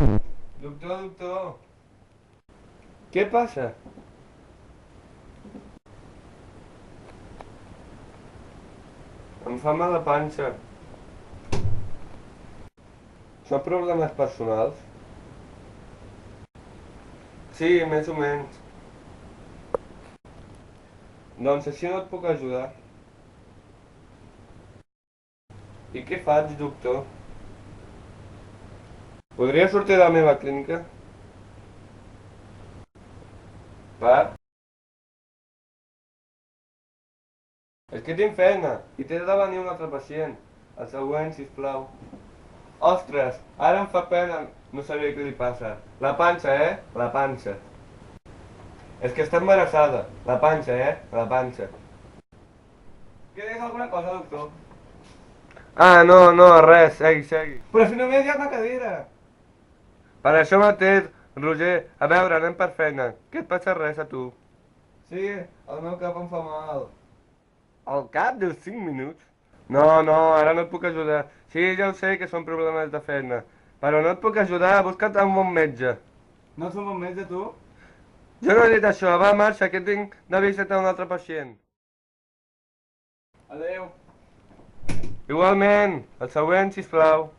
Doctor, doctor, què passa? Em fa mal la panxa. Són problemes personals? Sí, més o menys. Doncs així no et puc ajudar. I què faig, doctor? Podria sortir de la meva clínica? Per? És que tinc feina i té de venir un altre pacient. El següent, sisplau. Ostres, ara em fa pena. No sabia què li passa. La panxa, eh? La panxa. És que està embarassada. La panxa, eh? La panxa. Queres alguna cosa, doctor? Ah, no, no, res, segui, segui. Però si només hi ha una cadira. Per això mateix, Roger, a veure, anem per feina. Què et passa res a tu? Sí, el meu cap em fa mal. Al cap dels 5 minuts? No, no, ara no et puc ajudar. Sí, ja ho sé que són problemes de feina. Però no et puc ajudar, busca't un bon metge. No ets un bon metge, tu? Jo no he dit això, va, marxa, que tinc de visitar un altre pacient. Adeu. Igualment, el següent, sisplau.